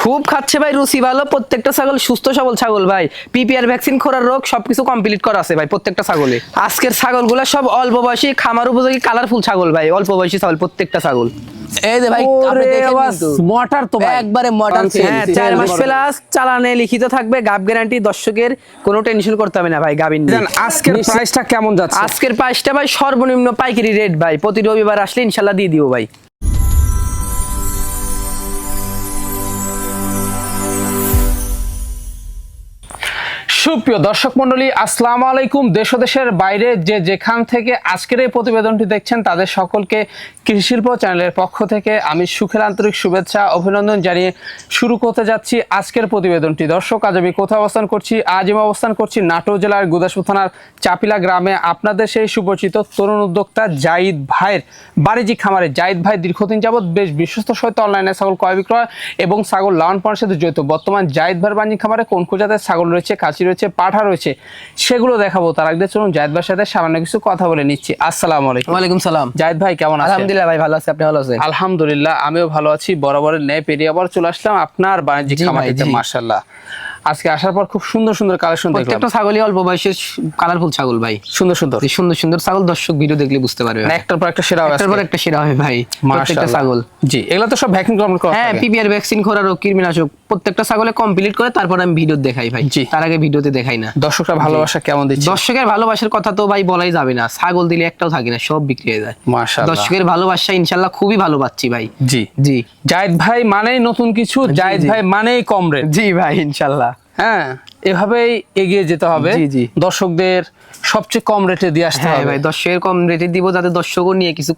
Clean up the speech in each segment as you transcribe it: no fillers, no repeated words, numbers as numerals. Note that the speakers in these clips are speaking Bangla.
খুব খাচ্ছে ভাই, রুচি ভালো। প্রত্যেকটা ছাগল সুস্থ সবল ছাগল ভাই। পিপিআর ভ্যাকসিন, খোরার রোগ সবকিছু কমপ্লিট করা আছে ভাই প্রত্যেকটা ছাগলে। আজকের ছাগলগুলো সব অল্প বয়সী, খামার উপযোগী, কালারফুল ছাগল ভাই। অল্প বয়সী ছাগল প্রত্যেকটা ছাগল। এই যে ভাই আপনি দেখেন কিন্তু মোটর তো ভাই একবারে মোটর হ্যাঁ, 4 মাস প্লাস চালানে লিখিত থাকবে, গাব গ্যারান্টি। দর্শকের কোনো টেনশন করতে হবে না ভাই গাবিন নিয়ে। আজকের প্রাইসটা কেমন যাচ্ছে? আজকের প্রাইসটা ভাই সর্বনিম্ন পাইকারি রেট ভাই। প্রতি রবিবার আসলে ইনশাল্লাহ দিয়ে দিব ভাই। সুপ্রিয় দর্শক মন্ডলী, আসসালামু আলাইকুম। দেশ ও দেশের বাইরে যে যেখান থেকে আজকের এই প্রতিবেদনটি দেখছেন তাদের সকলকে কৃষি শিল্প চ্যানেলের পক্ষ থেকে আমি সুখের আন্তরিক শুভেচ্ছা অভিনন্দন জানিয়ে শুরু করতে যাচ্ছি আজকের প্রতিবেদনটি। দর্শক, আজ আমি কোথায় অবস্থান করছি? আজ আমি অবস্থান করছি নাটোর জেলার গুদাসপুর থানার চাপিলা গ্রামে। আপনাদের সেই সুপরিচিত তরুণ উদ্যোক্তা জাহিদ ভাইয়ের বাণিজ্যিক খামারে। জাহিদ ভাই দীর্ঘদিন যাবৎ বেশ বিশ্বস্ত সহিত অনলাইনে ছাগল ক্রয় বিক্রয় এবং ছাগল লালন পালনের সাথে জড়িত। বর্তমান জাহিদ ভাইয়ের বাণিজ্যিক খামারে কোন কোন জাতের ছাগল রয়েছে, কাঁচি রয়েছে, পাঠা রয়েছে, সেগুলো দেখাবো। তার আগে চলুন জাহিদ ভাইয়ের সাথে সামান্য কিছু কথা বলে নিচ্ছি। আসসালামু আলাইকুম। ওয়ালাইকুম সালাম। জাহিদ ভাই কেমন আছেন? আলহামদুলিল্লাহ ভাই, ভালো আছি। আপনি ভালো আছেন? আলহামদুলিল্লাহ, আমিও ভালো আছি। বরাবরের ন্যায় পেরিয়ে আবার চলে আসলাম আপনার বাণিজ্যিক খামারিতে। মাশাআল্লাহ, আজকে আসার পর খুব সুন্দর সুন্দর কালেকশন দেখলাম। প্রত্যেকটা ছাগলই অল্প বয়সের কালারফুল ছাগল ভাই। সুন্দর সুন্দর সুন্দর সুন্দর ছাগল। দর্শক ভিডিও দেখলে বুঝতে পারবে একটার পর একটা সেরা হবে, একটার পর একটা সেরা হবে ভাই প্রত্যেকটা ছাগল। জি, এগুলা তো সব ভ্যাকসিন কমপ্লিট করা। হ্যাঁ, পিপিআর ভ্যাকসিন, খোরা রোগ, কীটনাশক প্রত্যেকটা ছাগলে কমপ্লিট করে তারপর আমি ভিডিও দেখাই ভাই। জি, তার আগে ভিডিওতে দেখাই না। দর্শকরা ভালোবাসা কেমন দিচ্ছে? দর্শকের ভালোবাসার কথা তো ভাই বলাই যাবে না। ছাগল দিলে একটাও থাকে না, সব বিক্রি হয়ে যায়। মাশাআল্লাহ, দর্শকের ভালোবাসা ইনশাআল্লাহ খুবই ভালো পাচ্ছি ভাই। জি জি, জাহিদ ভাই মানেই নতুন কিছু, জাহিদ ভাই মানেই কম রেট। জি ভাই, ইনশাআল্লাহ। হ্যাঁ, এভাবেই এগিয়ে যেতে হবে। জি জি, দর্শকদের সবচেয়ে কম রেটে দিয়ে আসতে হবে ভাই। দর্শকের কম রেটে দিব যাতে দর্শকও নিয়ে কিছু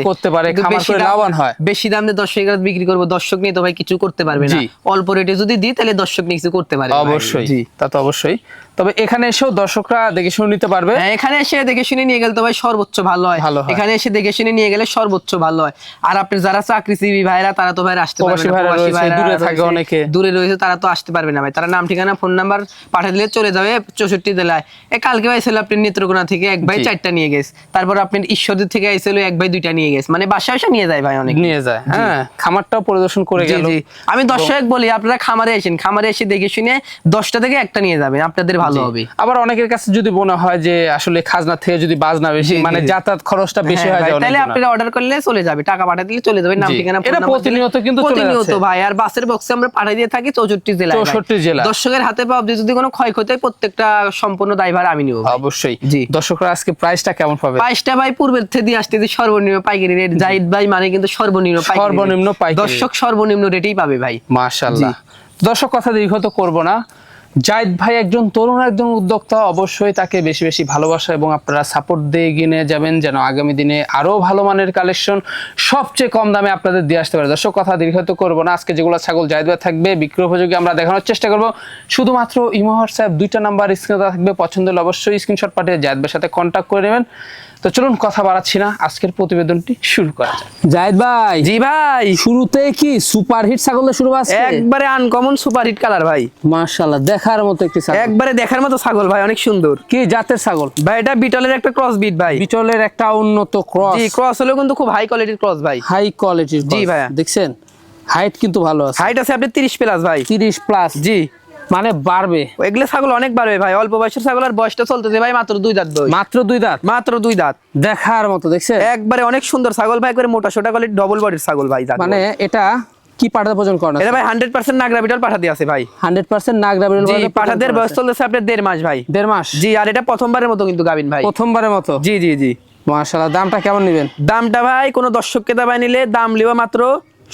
করতে পারে, খামার করে লাভবান হয়। বেশি দাম দিয়ে দর্শকের বিক্রি করব, দর্শক নিয়ে তো ভাই কিছু করতে পারবে না। অল্প রেটে যদি দিই তাহলে দর্শক নিয়ে কিছু করতে পারবে। অবশ্যই, তা তো অবশ্যই। তবে এখানে এসেও দর্শকরা দেখে শুনে নিতে পারবে। হ্যাঁ, এখানে এসে দেখে শুনে নিয়ে গেলে তো ভাই সর্বোচ্চ ভালো হয়। এখানে এসে দেখে শুনে নিয়ে গেলে সর্বোচ্চ ভালো হয়। আর আপনি যারা চাকরিজীবী ভাইরা, তারা তো ভাই আসতে পারবে না। প্রবাসী ভাইরা দূরে থাকে, অনেকে দূরে রয়েছে, তারা তো আসতে পারবে না ভাই। তারা নাম ঠিকানা ফোন নাম্বার পাঠিয়ে দিলে চলে যাবে 64 জেলায়। কালকে ভাই ছিল আপনি নেত্রকোনা থেকে এক ভাই 4টা নিয়ে গেছে। তারপর আপনি ঈশ্বরদী থেকে আইছিল এক ভাই 2টা নিয়ে গেছে। মানে বাসায় এসে নিয়ে যায় ভাই, অনেক নিয়ে যায়। হ্যাঁ, খামারটাও পরিদর্শন করে গেল। আমি দর্শক বলি, আপনারা খামারে আসেন, খামারে এসে দেখে শুনে 10টা থেকে একটা নিয়ে যাবেন, আপনাদের ভালো হবে। আবার অনেকের কাছে যদি মনে হয় যে আসলে খাজনা থেকে যদি বাজনা বেশি, মানে যাতায়াত খরচটা বেশি হয়ে যায়, তাহলে আপনারা অর্ডার করলে চলে যাবে, টাকা পাঠিয়ে দিলে চলে যাবে। নাম ঠিকানা এটা প্রতিনিয়ত কিন্তু প্রতিনিয়ত ভাই। আর বাসের বক্সে আমরা পাঠিয়ে দিয়ে থাকি 64 জেলায়। 64 জেলা। দর্শকের হাতে পাওয়া যদি কোনো ক্ষয়ক্ষতি হয়, প্রত্যেকটা সম্পূর্ণ দায়ভার আমি নিব। অবশ্যই। জি, দর্শকরা আজকে প্রাইসটা কেমন পাবে? প্রাইসটা ভাই পূর্বের থেকে দিয়ে আসতে সর্বনিম্ন পাইকারি রেট। জাহিদ ভাই মানে কিন্তু সর্বনিম্ন পাইকারি। দর্শক সর্বনিম্ন রেটেই পাবে ভাই। মাশাআল্লাহ। দর্শক কথা দীর্ঘ তো করব না। জাহিদ ভাই একজন তরুণ, একজন উদ্যোক্তা। অবশ্যই তাকে বেশি বেশি ভালোবাসা এবং আপনারা সাপোর্ট দিয়ে এগিয়ে নিয়ে যাবেন, যেন আগামী দিনে আরো ভালো মানের কালেকশন সবচেয়ে কম দামে আপনাদের দিয়ে আসতে পারে। দর্শক কথা দীর্ঘ তো করবো না। আজকে যেগুলো ছাগল জাহিদ ভাই থাকবে বিক্রয় উপযোগী আমরা দেখানোর চেষ্টা করব। শুধুমাত্র ইমো হোয়াটসঅ্যাপ 2টা নাম্বার স্ক্রিনে থাকবে। পছন্দ হলে অবশ্যই স্ক্রিনশট পাঠিয়ে জাহিদ ভাইয়ের সাথে কন্ট্যাক্ট করে নেবেন। তো চলুন কথা বাড়াচ্ছি না, আজকের প্রতিবেদনটি শুরু করা যাক। জাহিদ ভাই। জি ভাই, শুরুতে কি সুপার হিট ছাগল শুরু আছে? একবারে আনকমন সুপার হিট কালার ভাই। মাশাআল্লাহ, দেখার মতো একটি ছাগল, একবারে দেখার মতো ছাগল ভাই, অনেক সুন্দর। কি জাতের ছাগল ভাই? এটা বিটলের একটা ক্রস বিট ভাই। বিটলের একটা উন্নত ক্রস। জি, ক্রস হলেও কিন্তু খুব হাই কোয়ালিটির ক্রস ভাই। হাই কোয়ালিটির। জি ভাই, দেখছেন হাইট কিন্তু ভালো আছে। হাইট আছে আপনি 30 প্লাস ভাই। 30 প্লাস। জি, মানে বাড়বে। এগুলো ছাগল অনেক বাড়বে ভাই। অল্প বয়সের ছাগল, আর বয়সটা চলতেছে ভাই মাত্র 2 দাঁত। মাত্র 2 দাঁত। মাত্র 2 দাঁত। দেখার মতো, দেখছেন একবারে অনেক সুন্দর ছাগল ভাই। করে মোটা সোটা কোয়ালিটি ডবল বডির ছাগল ভাই। মানে এটা কি পাঠা ভোজন করেন? এটা ভাই 100% নাগরা বিটল পাঠা দিয়ে আছে ভাই। 100% নাগরা বিটল। জি, পাঠাদের বয়স চলতেছে আপনার 1.5 মাস ভাই। 1.5 মাস। জি, আর এটা প্রথমবারের মতো কিন্তু গাবিন ভাই। প্রথমবারের মতো। জি জি জি। মাশাআল্লাহ, দামটা কেমন নেবেন? দামটা ভাই কোন দর্শককে দাবাই নিলে দাম লিবা মাত্র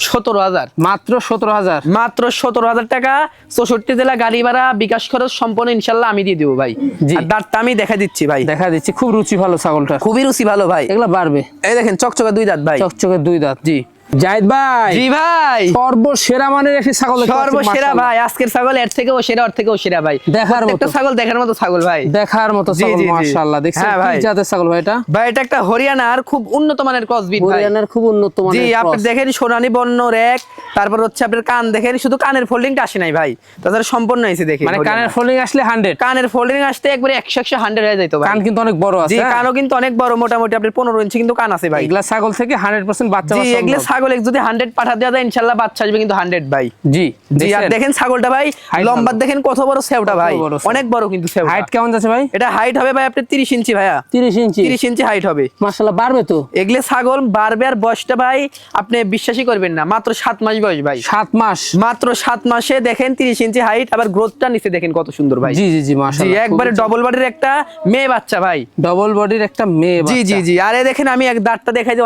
17,000। মাত্র 17,000। মাত্র 17,000 টাকা। 64 জেলা গাড়ি ভাড়া, বিকাশ খরচ সম্পূর্ণ ইনশাআল্লাহ আমি দিয়ে দেব ভাই। আর দাঁতটা আমি দেখা দিচ্ছি ভাই। দেখা দিচ্ছি। খুব রুচি ভালো ছাগলটা, খুবই রুচি ভালো ভাই। এগুলা বাড়বে। এই দেখেন চকচকে 2 দাঁত ভাই। চকচকে 2 দাঁত। জি জাহিদ ভাই। জি ভাই, সর্বসেরা মানের একটি ছাগল। সর্বসেরা ভাই। আজকের ছাগল এর থেকেও সেরা, ওর থেকেও সেরা ভাই। দেখার মতো একটা ছাগল, দেখার মতো ছাগল ভাই। দেখার মতো ছাগল। মাশাআল্লাহ, দেখছেন কি জাতের ছাগল ভাই এটা? ভাই এটা একটা হরিয়ানার খুব উন্নত মানের ক্রস বিট ভাই। হরিয়ানার খুব উন্নত মানের। জি, আপনি দেখেন সোনালী বর্ণর এক, তারপর হচ্ছে আপনার কান দেখেন, শুধু কানের ফোল্ডিংটা আসে নাই ভাই, তাছাড়া সম্পূর্ণ হয়েছে দেখে। মানে কানের ফোল্ডিং আসলে 100, কানের ফোল্ডিং আসতে একবারে 100 হয়ে যাইতো ভাই। কান কিন্তু অনেক বড় আছে। জি, কানও কিন্তু অনেক বড়, মোটামুটি আপনার 15 ইঞ্চি কিন্তু কান আছে ভাই। এগুলা ছাগল থেকে 100% বাচ্চা জি, বাচ্চা এগুলা ছাগল যদি 100 পাঠা দেওয়া যায় ইনশাআল্লাহ বাচ্চা আসবে কিন্তু 100 ভাই। জি জি, আর দেখেন ছাগলটা ভাই লম্বা দেখেন কত বড় সেওটা ভাই, অনেক বড় কিন্তু সেওটা। হাইট কেমন যাচ্ছে ভাই? এটা হাইট হবে ভাই আপনার 30 ইঞ্চি ভাইয়া, 30 ইঞ্চি 30 ইঞ্চি হাইট হবে। মাশাআল্লাহ বাড়বে তো। এগুলো ছাগল বাড়বে, আর বয়সটা ভাই আপনি বিশ্বাসই করবেন না, মাত্র 7 মাস বয়স ভাই। 7 মাস মাত্র 7 মাসে দেখেন 30 ইঞ্চি হাইট, আবার গ্রোথটা নিচে দেখেন কত সুন্দর ভাই। জি জি জি জি, মাশাআল্লাহ একবারে ডবল বডির একটা মেয়ে বাচ্চা ভাই। ডবল বডির একটা মেয়ে জি বাচ্চা। জি জি, আরে দেখেন আমি এক দাঁতটা দেখাই যে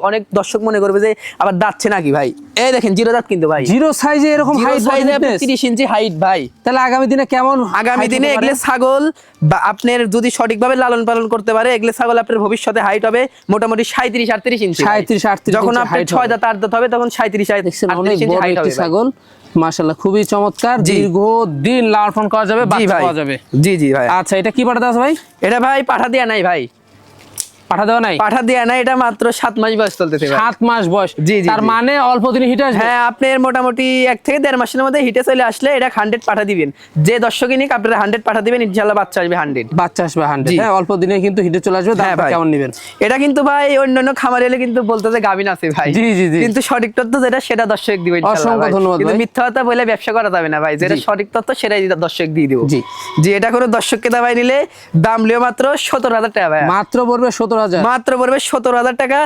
অনেক দর্শক মনে করবে যে আবার দাঁতছে নাকি ভাই। এই দেখেন জিরো দাঁত কিন্তু ভাই, জিরো সাইজে এরকম জিরো হাইট সাইজে 30 ইঞ্চি হাইট ভাই। তাহলে আগামী দিনে কেমন আগামী height দিনে হতে পারে? এগুলো ছাগল বা আপনার যদি সঠিকভাবে লালন পালন করতে পারে, এগুলো ছাগল আপনার ভবিষ্যতে হাইট হবে মোটামুটি 37-38 ইঞ্চি। 37-38 যখন ইঞ্চি আপনার height 6 হবে। দাঁত 8 দাঁত হবে তখন 37-38 অনেক ইঞ্চি বড় হাইট একটি হবে ভাই। ছাগল, মাশাআল্লাহ খুবই চমৎকার। জি। দীর্ঘ দিন লালন পালন করা যাবে, জি বাচ্চা ভাই, পাওয়া যাবে। জি জি ভাই। আচ্ছা এটা কি পাঠাতে আছে ভাই? এটা ভাই পাঠা দেয়া নাই ভাই, পাঠা দেওয়া নাই? পাঠা দেয়া নাই, এটা মাত্র 7 মাস বয়স চলতেছে ভাই। 7 মাস বয়স। জি, জি, তার জি। মানে অল্প দিনে হিট আসবে। হ্যাঁ, আপনার মোটামুটি 1 থেকে 1.5 মাসের মধ্যে হিটে চলে আসলে এটা 100 পাঠা দিবেন। যে দর্শকই নিক আপনারা 100 পাঠা দিবেন, ইনশাআল্লাহ বাচ্চা আসবে 100। বাচ্চা আসবে 100। জি। হ্যাঁ অল্প দিনে কিন্তু হিটে চলে আসবে। হ্যাঁ দামটা ভাই। কেমন নেবেন? এটা কিন্তু ভাই অন্যান্য খামারে এলে কিন্তু বলতে যে গাবিন আছে ভাই। জি, জি, জি। কিন্তু সঠিক তথ্য যেটা সেটা দর্শক দিবে ইনশাআল্লাহ অসংখ্য ভাই। ধন্যবাদ কিন্তু ভাই। মিথ্যা কথা বলে ব্যবসা করা যাবে না ভাই, যেটা জি। সঠিক তথ্য সেটাই দর্শক দিয়ে দিব। জি। জি, এটা করে দর্শককে দাবাই নিলে দাম লিও মাত্র 17,000 টাকা ভাই। মাত্র পড়বে 17,000। মাত্র পড়বে 17,000 টাকা।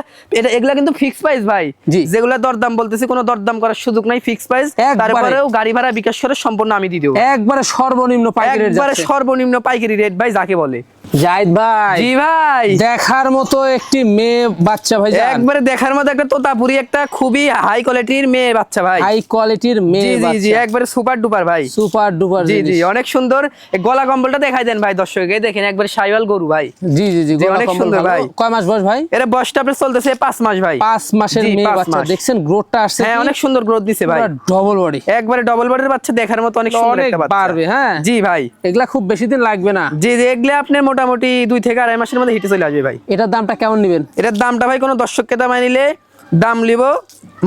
এগুলা কিন্তু ফিক্স প্রাইস ভাই। জি। যেগুলা দরদাম বলতেছি কোনো দরদাম করার সুযোগ নাই, ফিক্স প্রাইস। একবারে। তারপরেও গাড়ি ভাড়া বিকাশ করে সম্পূর্ণ আমি দিয়ে দেব। একবারে সর্বনিম্ন পাইকারি রেট একবারে যাচ্ছে। সর্বনিম্ন পাইকারি রেট ভাই যাকে বলে। জাহিদ ভাই জি ভাই, দেখার মতো একটি মেয়ে বাচ্চা ভাই, একবারে দেখার মতো একটা তোতাপুরি, একটা খুবই হাই কোয়ালিটির মেয়ে বাচ্চা ভাই। হাই কোয়ালিটির জি মেয়ে জি জি, বাচ্চা, একবারে সুপার ডুপার ভাই। সুপার ডুপার জি জি, জিনিস। অনেক সুন্দর। এই গলা কম্বলটা দেখাই দেন ভাই দর্শককে, দেখেন একবারে শাইওয়াল গরু ভাই। জি জি জি, জি, গলা অনেক কম্বল সুন্দর ভালো। ভাই। কয় মাস বয়স ভাই? এর বয়সটা আপনার চলতেছে 5 মাস ভাই। 5 মাসের জি, মেয়ে 5 বাচ্চা। মাস। দেখছেন গ্রোথটা আসছে? হ্যাঁ, অনেক সুন্দর গ্রোথ দিছে ভাই। ডবল বডি, একবারে ডবল বডির বাচ্চা, দেখার মতো অনেক সুন্দর অনেক একটা বাচ্চা। পারবে। হ্যাঁ জি ভাই। এগুলা খুব বেশি দিন লাগবে না। জি জি, এগুলা আপনার মোটামুটি 2 থেকে 2.5 মাসের মধ্যে হিটে চলে আসবে ভাই। এটার দামটা কেমন নেবেন? এটার দামটা ভাই কোনো দর্শককে দামাই নিলে দাম লিব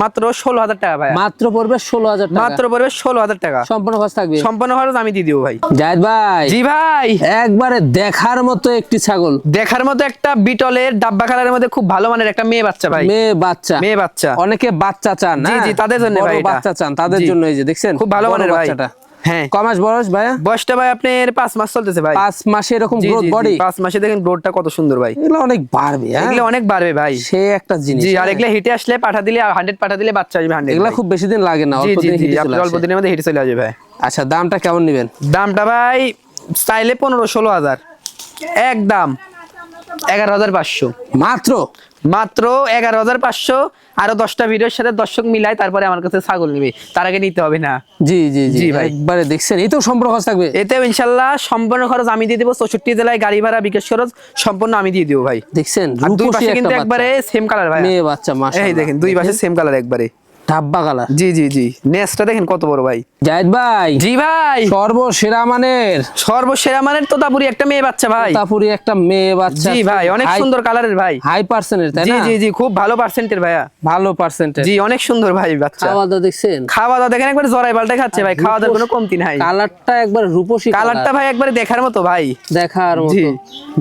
মাত্র 16,000 টাকা ভাই। মাত্র পড়বে 16,000 টাকা। মাত্র পড়বে 16,000 টাকা। সম্পূর্ণ খরচ থাকবে। সম্পূর্ণ খরচ আমি দিয়ে দিব ভাই। জাহিদ ভাই জি ভাই, একবারে দেখার মতো একটি ছাগল, দেখার মতো একটা বিটলের ডাব্বা কালারের মধ্যে খুব ভালো মানের একটা মেয়ে বাচ্চা ভাই। মেয়ে বাচ্চা। মেয়ে বাচ্চা অনেকে বাচ্চা চান না? জি জি, তাদের জন্য বড় ভাই এটা। বাচ্চা চান তাদের জি। জন্য। এই যে দেখছেন খুব ভালো বড় মানের ভাই। বাচ্চাটা। হ্যাঁ, কয় মাস বয়স ভাইয়া? বয়সটা ভাই আপনার 5 মাস চলতেছে ভাই। 5 মাসে এরকম জি, গ্রোথ জি, জি, বডি। 5 মাসে দেখেন গ্রোথটা কত সুন্দর ভাই। এগুলো অনেক বাড়বে। হ্যাঁ এগুলো অনেক বাড়বে ভাই। সে একটা জিনিস। জি, আর হ্যাঁ। এগুলো হিটে আসলে পাঠা দিলে 100 পাঠা দিলে বাচ্চা আসবে 100 এগুলা ভাই। খুব বেশি দিন লাগে না, জি অল্প জি দিনে জি, হিটে চলে আপনার অল্প আসে। দিনের মধ্যে হিটে চলে আসবে ভাই। আচ্ছা দামটা কেমন নেবেন? দামটা ভাই চাইলে 15-16 একদম 11,500। মাত্র মাত্র 11,500। আরো 10টা ভিডিওর সাথে দর্শক মিলাই তারপরে আমার কাছে ছাগল নিবে, তার আগে নিতে হবে না। জি জি জি জি ভাই। একবারে দেখছেন এই তো সম্পূর্ণ খরচ থাকবে। এতেও ইনশাল্লাহ সম্পূর্ণ খরচ আমি দিয়ে দেবো। 64 জেলায় গাড়ি ভাড়া বিকাশ খরচ সম্পূর্ণ আমি দিয়ে দেবো ভাই। দেখছেন আর দুই রূপসী পাশে একটা কিন্তু বাচ্চা। একবারে সেম কালার ভাই। মেয়ে বাচ্চা মাশাআল্লাহ। এই দেখেন দুই পাশে সেম কালার একবারে ডাব্বা কালার। জি জি জি, নেসটা দেখেন কত বড় ভাই। জাহিদ ভাই জি ভাই, সর্বসেরা মানের সর্বসেরা মানের তোতাপুরি একটা মেয়ে বাচ্চা ভাই। তাপুরি একটা মেয়ে বাচ্চা। জি ভাই, অনেক সুন্দর কালারের ভাই। হাই পার্সেন্টের তাই জি না? জি জি, খুব ভালো পার্সেন্টের ভাইয়া। ভালো পার্সেন্টের। জি, অনেক সুন্দর ভাই বাচ্চা। খাওয়া দাওয়া দেখছেন? খাওয়া দাওয়া দেখেন একবার জরাই পাল্টাই খাচ্ছে ভাই, খাওয়া দাওয়ার কোনো কমতি নাই। কালারটা একবার রূপসী কালারটা ভাই একবারে দেখার মতো ভাই। দেখার জি। মতো।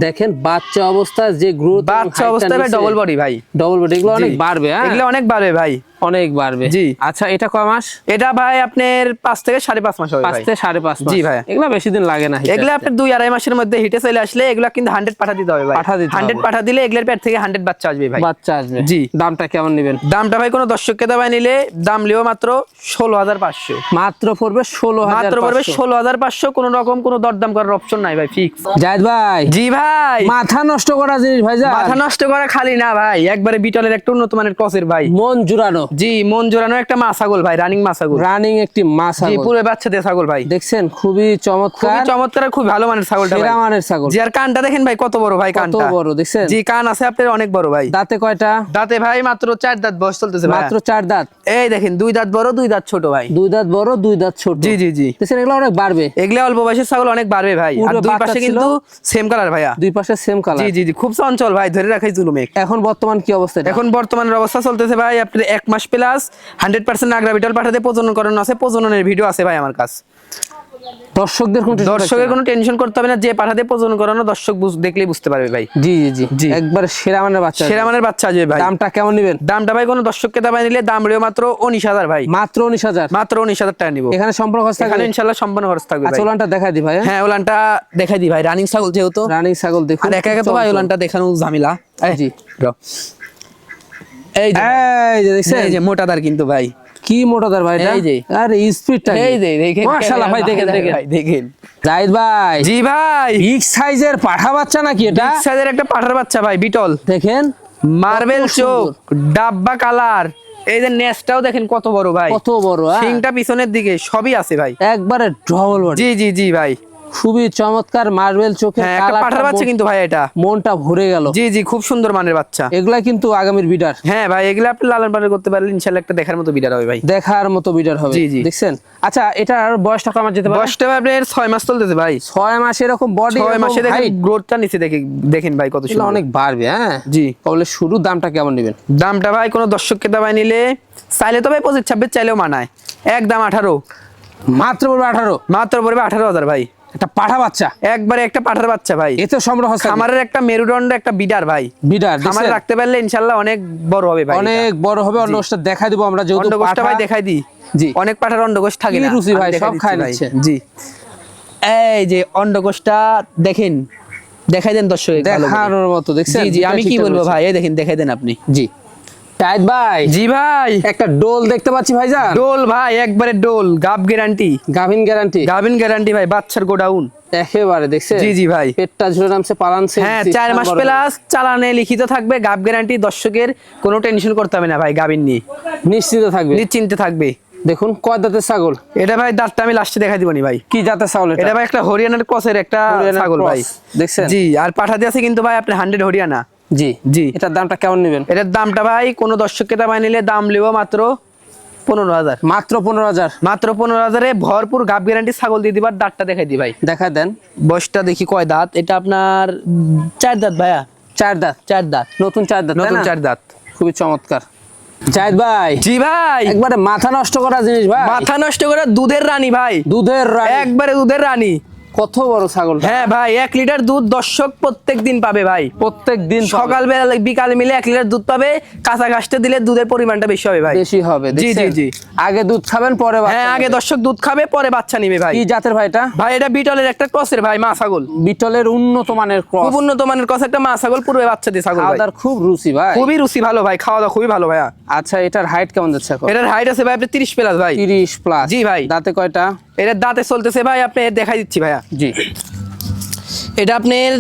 দেখেন বাচ্চা অবস্থায় যে গ্রোথ, বাচ্চা অবস্থায় ভাই ডবল বডি ভাই। Double body. এগুলো অনেক জি। বাড়বে। হ্যাঁ এগুলো অনেক বাড়বে ভাই। অনেক বাড়বে। জি। আচ্ছা এটা কয় মাস? এটা ভাই আপনার 5 থেকে 5.5 মাস হবে 5 ভাই। থেকে 5.5 মাস। জি ভাই। এগুলো বেশি দিন লাগে না। এগুলা আপনার 2-2.5 মাসের মধ্যে হিটে চলে আসলে এগুলা কিন্তু 100 পাঠা দিতে হবে ভাই। পাঠা দিতে 100 হবে। পাঠা দিলে এগুলার পেট থেকে 100 বাচ্চা আসবে ভাই। বাচ্চা আসবে। জি। দামটা কেমন নেবেন? দামটা ভাই কোনো দর্শককে দাবাই নিলে দাম লিও মাত্র 16,500। মাত্র পড়বে 16,500। মাত্র পড়বে 16,500। কোনো রকম কোনো দরদাম করার অপশন নাই ভাই, ফিক্স। জাহিদ ভাই জি ভাই, মাথা নষ্ট করা জিনিস ভাই। মাথা নষ্ট করা খালি না ভাই, একবারে বিটলের একটা উন্নত মানের ক্রসের ভাই। মন জুড়ানো। জি, মন জোড়ানো একটা মা ছাগল ভাই, রানিং মা ছাগল। রানিং একটি মাছ। জি, পুরো বাচ্চা দিয়ে ছাগল ভাই। দেখছেন খুবই চমৎকার। খুবই চমৎকার, খুব ভালো মানের ছাগলটা ভাই। সেরা মানের ছাগল। জি, আর কানটা দেখেন ভাই কত বড় ভাই, কত কানটা বড় দেখছেন? জি, কান আছে আপনার অনেক বড় ভাই। দাঁতে কয়টা? দাঁতে ভাই মাত্র 4 দাঁত বয়স চলতেছে ভাই। মাত্র 4 দাঁত। এই দেখেন 2 দাঁত বড় 2 দাঁত ছোট ভাই। 2 দাঁত বড় 2 দাঁত ছোট। জি জি জি, দেখছেন এগুলো অনেক বাড়বে। এগুলা অল্প বয়সের ছাগল অনেক বাড়বে ভাই। আর পুরো দুই বাচ্চা পাশে ছিল। কিন্তু সেম কালার ভাইয়া। দুই পাশে সেম জি কালার। জি জি, খুব চঞ্চল ভাই, ধরে রাখাই জুলুমে। এখন বর্তমান কি অবস্থা? এখন বর্তমানের অবস্থা চলতেছে ভাই আপনার 1 মাস মাস প্লাস 100% নাগরা বিটল পাঠাতে প্রজনন করানো আছে, প্রজননের ভিডিও আছে ভাই আমার কাছে। দর্শকদের কোনো টেনশন করতে হবে না, যে পাঠাতে প্রজনন করানো দর্শক দেখলেই বুঝতে পারবে ভাই। জি জি জি একবার সেরা মানের বাচ্চা, সেরা মানের বাচ্চা আসবে ভাই। দামটা কেমন নেবেন? দামটা ভাই কোনো দর্শককে দাবাই নিলে দাম রেও মাত্র 19,000 ভাই। মাত্র 19,000? মাত্র 19,000 টাকা নিব। এখানে সম্পূর্ণ খরচ থাকবে? এখানে ইনশাআল্লাহ সম্পূর্ণ খরচ থাকবে ভাই। আচ্ছা ওলানটা দেখাই দি ভাই। হ্যাঁ ওলানটা দেখাই দি ভাই, রানিং ছাগল যেহেতু। রানিং ছাগল দেখুন, আর একা একা তো ভাই ওলানটা দেখানো ঝামেলা। জি এই যে দেখছেন, এই যে মোটাদার কিন্তু ভাই, কি মোটাদার ভাই এটা। এই যে আরে স্পিডটা এই যে দেখেন মাশাআল্লাহ ভাই, দেখেন ভাই দেখেন। জাহিদ ভাই, জি ভাই, বিগ সাইজের পাঠা বাচ্চা নাকি এটা? বিগ সাইজের একটা পাঠার বাচ্চা ভাই, বিটল। দেখেন মার্বেল চোখ, ডাব্বা কালার, এই যে নেসটাও দেখেন কত বড় ভাই, কত বড়। শিংটা পিছনের দিকে সবই আছে ভাই, একবারে ডবল বডি। জি জি জি ভাই, খুবই চমৎকার মার্বেল চোখের হ্যাঁ একটা পাঠার বাচ্চা কিন্তু ভাই, এটা মনটা ভরে গেল। জি জি খুব সুন্দর মানের বাচ্চা। এগুলা কিন্তু আগামীর বিডার। হ্যাঁ ভাই এগুলা আপনি লালন পালন করতে পারলে ইনশাআল্লাহ একটা দেখার মতো বিডার হবে ভাই, দেখার মতো বিডার হবে। জি, জি। দেখছেন। আচ্ছা এটার বয়সটা কেমন যেতে পারে? বয়সটা ভাই আপনার 6 মাস চলতেছে ভাই। 6 মাসে এরকম বডি, 6 মাসে দেখেন গ্রোথটা নিচে দেখেন ভাই কত সুন্দর, অনেক বাড়বে। হ্যাঁ জি। তাহলে শুরু দামটা কেমন নেবেন? দামটা ভাই কোনো দর্শককে দাবাই নিলে চাইলে তো ভাই 25-26 চাইলেও মানায়, একদম 18, মাত্র পড়বে 18? মাত্র পড়বে 18,000 ভাই। একটা পাঠা বাচ্চা, একবারে একটা পাঠার বাচ্চা ভাই, এতে সম্ভব হচ্ছে খামারের একটা মেরুদণ্ড, একটা বিডার ভাই, বিডার খামারে রাখতে পারলে ইনশাআল্লাহ অনেক বড় হবে ভাই, অনেক বড় হবে। অন্ডকোষটা দেখাই দিব আমরা, যেহেতু অন্ডকোষটা ভাই দেখাই দি। জি অনেক পাঠার অন্ডকোষ থাকে কি না, রুচি ভাই, আমি দেখাই সব দিচ্ছি খায় ভাই। নিচ্ছে। জি এই যে অন্ডকোষটা দেখেন, দেখাই দেন দর্শক দেখানোর মতো। দেখছেন? জি জি আমি কি বলবো ভাই, এই দেখেন দেখাই দেন আপনি। জি টাইট ভাই, জি ভাই, একটা ডোল দেখতে পাচ্ছি ভাইজান। ডোল ভাই, একবারে ডোল, গাব গ্যারান্টি, গাভিন গ্যারান্টি, গাবিন গ্যারান্টি ভাই, বাচ্চার গোডাউন একেবারে। দেখছেন? জি জি ভাই, পেটটা ঝুলে নামছে, পালানছে। হ্যাঁ 4 মাস প্লাস চালানে লিখিত থাকবে, গাব গ্যারান্টি, দর্শকের কোনো টেনশন করতে হবে না ভাই, গাবিন নিয়ে নিশ্চিত থাকবে, নিশ্চিন্তে থাকবে। দেখুন কয় দাঁতের ছাগল? এটা ভাই দাঁতটা আমি লাস্টে দেখাই দিবনি ভাই, কি জাতের ছাগল এটা? এটা ভাই একটা হরিয়ানার ক্রসের একটা হরিয়ানার ছাগল cross, ভাই। দেখছেন? জি আর পাঠাতে আছে কিন্তু ভাই আপনি 100 হরিয়ানা। জি জি এটার দামটা কেমন নেবেন? এটার দামটা ভাই কোনো দর্শককে দাবাই নিলে দাম লিব মাত্র 15,000, মাত্র 15,000? মাত্র 15,000-এ ভরপুর গাব গ্যারান্টি ছাগল দিয়ে দিবার। দাঁতটা দেখাই দি ভাই, দেখা দেন। বয়সটা দেখি কয় দাঁত, এটা আপনার 4 দাঁত ভাইয়া, 4 দাঁত? 4 দাঁত, নতুন 4 দাঁত, নতুন তাই না? 4 দাঁত। খুবই চমৎকার। জাহিদ ভাই, জি ভাই, একবারে মাথা নষ্ট করা জিনিস ভাই, মাথা নষ্ট করে দুধের রানী ভাই, দুধের রানী, একবারে দুধের রানী। কত বড় ছাগল! হ্যাঁ ভাই 1 লিটার দুধ দর্শক প্রত্যেক দিন পাবে ভাই, প্রত্যেক দিন সকালবেলা বিকাল মিলে 1 লিটার দুধ পাবে। কাঁচা ঘাসটা দিলে দুধের পরিমাণটা বেশি হবে ভাই, বেশি হবে। জি জি দেখছেন? জি আগে দুধ খাবেন পরে বাচ্চা হ্যাঁ আগে নেবেন। দর্শক দুধ খাবে পরে বাচ্চা নিবে ভাই। কি জাতের ভাই এটা? ভাই এটা বিটলের একটা ক্রসের ভাই, মা ছাগল, বিটলের উন্নত মানের ক্রস, খুব উন্নত মানের ক্রস একটা মা ছাগল, পূর্বে বাচ্চা দিয়ে ছাগল ভাই, খাওয়াদার খুব রুচি ভাই, খুবই রুচি ভালো ভাই, খাওয়া দাওয়া খুবই ভালো ভাইয়া। আচ্ছা এটার হাইট কেমন যাচ্ছে এখন? এটার হাইট আছে ভাই আপনি 30 প্লাস ভাই, 30 প্লাস? জি ভাই। দাঁতে কয়টা? এটার দাঁতে চলতেছে ভাই, আপনি দেখাই দিচ্ছি ভাইয়া। জি এটা আপনার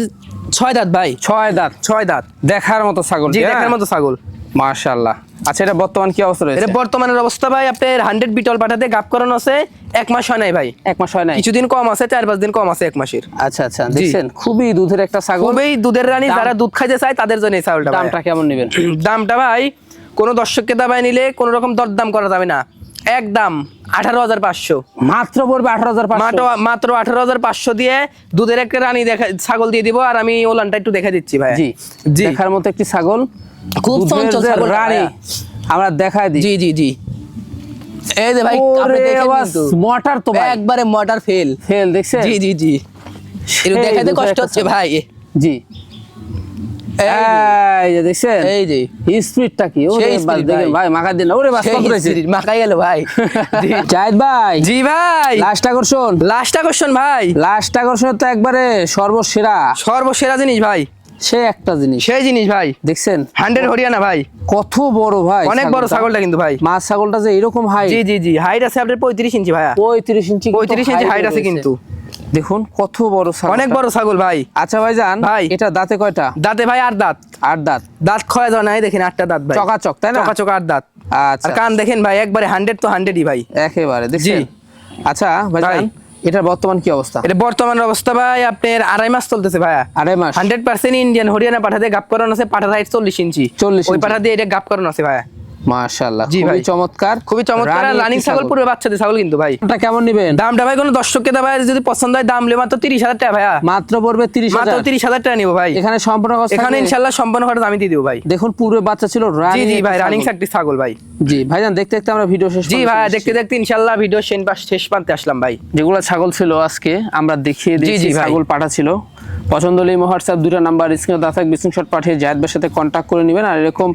6 দাঁত ভাই, 6 দাঁত? 6 দাঁত, দেখার মতো ছাগল, জি দেখার মতো ছাগল, মাশাআল্লাহ। আচ্ছা এটা বর্তমান কি অবস্থা রয়েছে? এটা বর্তমানের অবস্থা ভাই আপনার 100 বিটল পাঠাতে গাপ করানো আছে, 1 মাস হয় নাই ভাই, 1 মাস হয় নাই? কিছুদিন কম আছে, 4-5 দিন কম আছে 1 মাসের। আচ্ছা আচ্ছা, দেখছেন খুবই দুধের একটা ছাগল, খুবই দুধের রানী, যারা দুধ খাইতে চায় তাদের জন্য এই ছাগলটা। দামটা কেমন নেবেন? দামটা ভাই কোনো দর্শককে দাবাই নিলে কোনো রকম দরদাম করা যাবে না, একদম 18,500, মাত্র পড়বে 18,500? মাত্র 18,500 দিয়ে দুধের একটা রানী ছাগল দিয়ে দিব। আর আমি ওলানটা একটু দেখা দিচ্ছি ভাই। জি জি দেখার মতো একটি ছাগল, খুব দুধের চঞ্চল যে ছাগল রানী, আমরা দেখাই দিই। জি জি জি এই যে ভাই আপনি ওরে দেখেন বাস, কিন্তু মোটর তো ভাই, একবারে মোটর ফেল, দেখছেন? জি জি জি একটু সেই দেখাইতে দুধের কষ্ট একটা হচ্ছে ছাগল। ভাই। জি এই যে দেখছেন এই যে স্পিডটা কি, ওরে সেই বাস speed দেখেন ভাই। ভাই, মাখা দিন না, ওরে বাস কত রয়েছে, মাখাই গেল ভাই। জাহিদ ভাই। জি ভাই লাস্ট আকর্ষণ, লাস্ট আকর্ষণ ভাই, লাস্ট আকর্ষণ তো একবারে সর্বসেরা, সর্বসেরা জিনিস ভাই, সে একটা জিনিস, সেই জিনিস ভাই, দেখছেন 100 হরিয়ানা ভাই, কত বড় ভাই, অনেক বড় ছাগলটা কিন্তু ভাই। মা ছাগলটা যে এরকম হাই, জি জি জি হাইট আছে আপনার 35 ইঞ্চি ভাইয়া, 35 ইঞ্চি, 35 ইঞ্চি হাইট আছে কিন্তু, দেখুন কত বড় ছাগল, অনেক বড় ছাগল ভাই। আচ্ছা ভাইজান ভাই। এটা দাঁতে কয়টা? দাঁতে ভাই 8 দাঁত, 8 দাঁত? দাঁত ক্ষয় যায় নাই দেখেন, 8টা দাঁত ভাই, চকাচক তাই না? চকাচক 8 দাঁত। আচ্ছা আর কান দেখেন ভাই একবারে 100 তো 100ই ভাই, একেবারে, দেখছেন? জি। আচ্ছা ভাইজান এটার বর্তমান কি অবস্থা? এটা বর্তমান অবস্থা ভাই আপনার 2.5 মাস চলতেছে ভাইয়া, 2.5 মাস? 100% ইন্ডিয়ান হরিয়ানা পাঠাতে গাপ করানো আছে, পাঠার হাইট 40 ইঞ্চি, 40 ওই ইঞ্চি। পাঠা দিয়ে এটা গাপ করানো আছে ভাইয়া। মাশাআল্লাহ, জি খুবই ভাই। চমৎকার, খুবই চমৎকার রানী রানিং একটি ছাগল, পুরো বাচ্চাদের ছাগল কিন্তু ভাই। দামটা কেমন নেবেন? দামটা ভাই কোনো দর্শককে ভাই যদি পছন্দ হয় দাম লে মাত্র 30,000 টাকা ভাইয়া, মাত্র পড়বে মাত্র 30,000। 30,000 টাকা নিবো ভাই। এখানে সম্পূর্ণ খরচ এখানে থাকবে? ইনশাল্লাহ সম্পূর্ণ খরচ আমি দিয়ে দেবো ভাই। দেখুন পুরো বাচ্চা ছিল, জি রানী জি একটি ভাই, রানিং ছাগল। একটি ছাগল ভাই। জি ভাইজান, দেখতে দেখতে আমরা ভিডিও শেষ জি পর্যন্ত ভাই, চলে দেখতে এসেছি। দেখতে ইনশাল্লাহ ভিডিও শেষ প্রান্তে আসলাম ভাই। যেগুলো ছাগল ছিল আজকে আমরা দেখিয়ে দিয়েছি, জি ভাই। ছাগল পাঠা ছিল। পছন্দ হলে হোয়াটসঅ্যাপ দুটো নাম্বার স্ক্রিনে দেওয়া থাকবে, স্ক্রিনশট পাঠিয়ে জায়েদ ভাইয়ের সাথে কন্ট্যাক্ট করে নেবেন। আর এরকম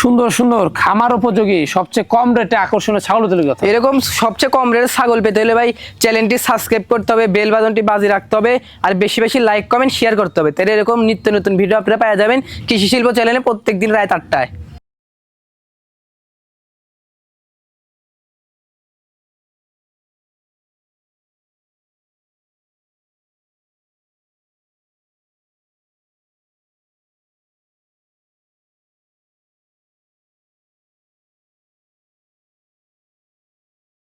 সুন্দর সুন্দর খামার উপযোগী সবচেয়ে কম রেটে আকর্ষণীয় ছাগল তুলে কথা। এরকম সবচেয়ে কম রেটের ছাগল পেতে হলে ভাই চ্যানেলটি সাবস্ক্রাইব করতে হবে, বেল বাটনটি বাজিয়ে রাখতে হবে, আর বেশি বেশি লাইক কমেন্ট শেয়ার করতে হবে। তাহলে এরকম নিত্য নতুন ভিডিও আপনারা পেয়ে যাবেন কৃষি শিল্প চ্যানেলে প্রত্যেকদিন রাত 8টায়।